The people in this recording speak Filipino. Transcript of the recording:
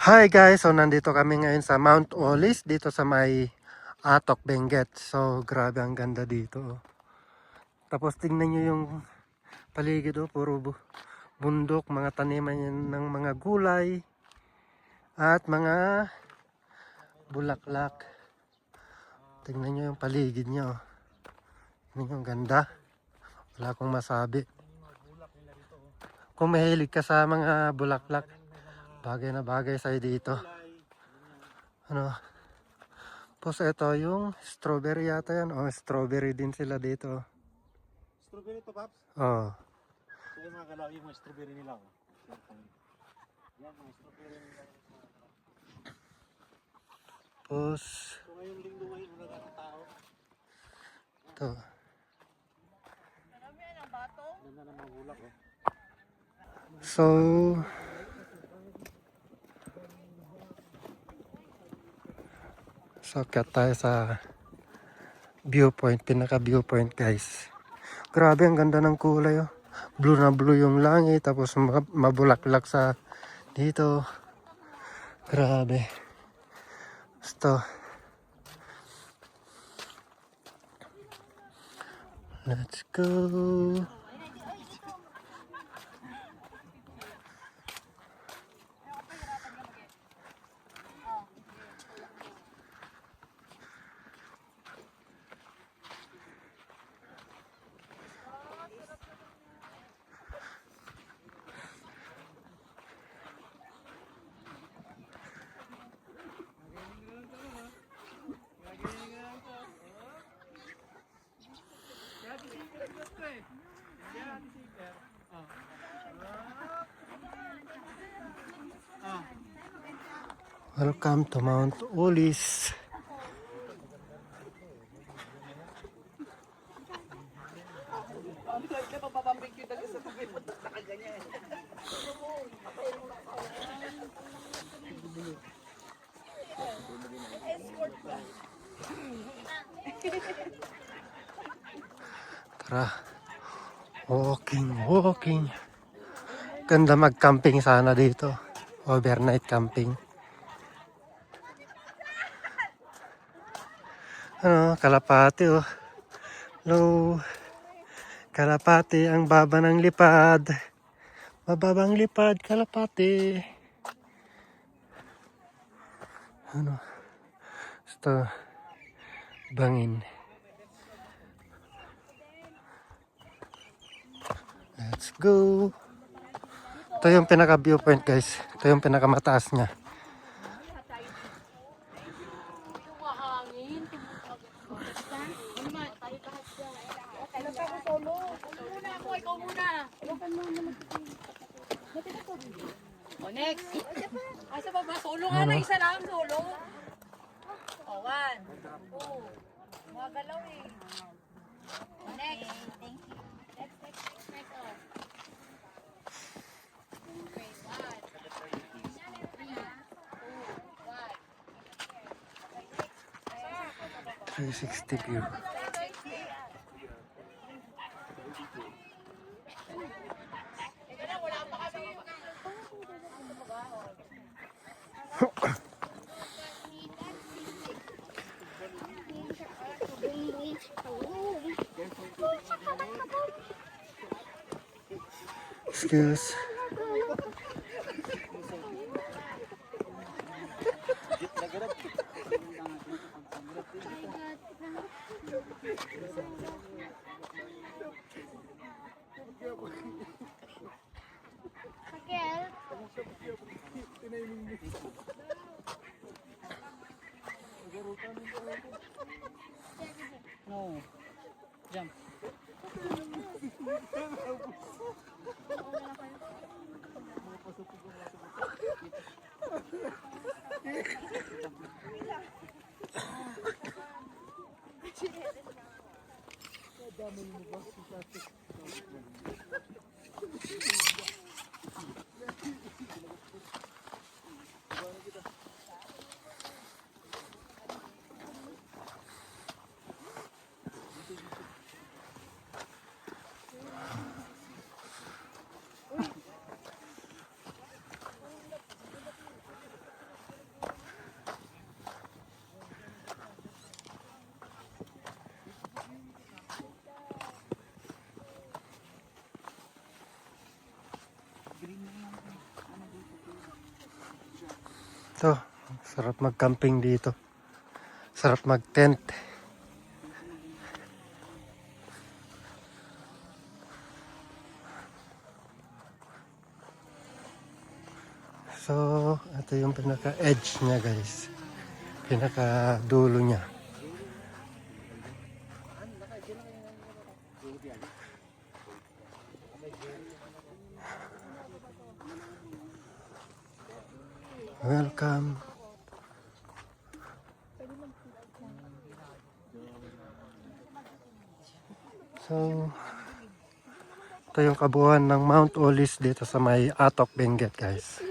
Hi guys, so nandito kami ngayon sa Mount Olis dito sa may Atok, Benguet. So grabe ang ganda dito. Tapos tingnan nyo yung paligid, puro bundok, mga taniman ng mga gulay at mga bulaklak. Tingnan nyo yung paligid nyo. Tingnan nyo, ang ganda. Wala akong masabi. Kung mahilig ka sa mga bulaklak, bagay na bagay sa'yo dito. Ano? Tapos ito yung strawberry yata yan. Strawberry din sila dito. Strawberry to, Paps? Oh. So yung mga kalaw, yung mga strawberry nila. Yan, mga strawberry nila. Tapos So ngayong linggo ngayon, wala ng tao. ito. Ganda ng mga bulak, oh. So cut tayo sa viewpoint, pinaka viewpoint guys. Grabe ang ganda ng kulay, oh. Blue na blue yung langit, tapos mabulaklak sa dito. Grabe. Gusto. Let's go. Welcome to Mount Olis. Tara. Walking. Ganda mag-camping sana dito. Overnight camping. Kalapati, oh. Hello. Kalapati, ang baba ng lipad. Mababang lipad, kalapati. Ito, bangin. Let's go. Ito yung pinaka viewpoint guys. Ito yung pinaka mataas niya. Next. Ay, sa baba. Solo nga na. Isa lang. Solo. One. Two. Mga galaw eh. Next. Thank you. Next. Oh. Okay. 360 view. Excuse. No. Jump. Ito, sarap mag-camping dito. Sarap mag-tent. So, ito yung pinaka-edge niya guys. Pinaka-dulo niya. Welcome. So, ito yung kabuuan ng Mount Olis dito sa may Atok, Benguet guys.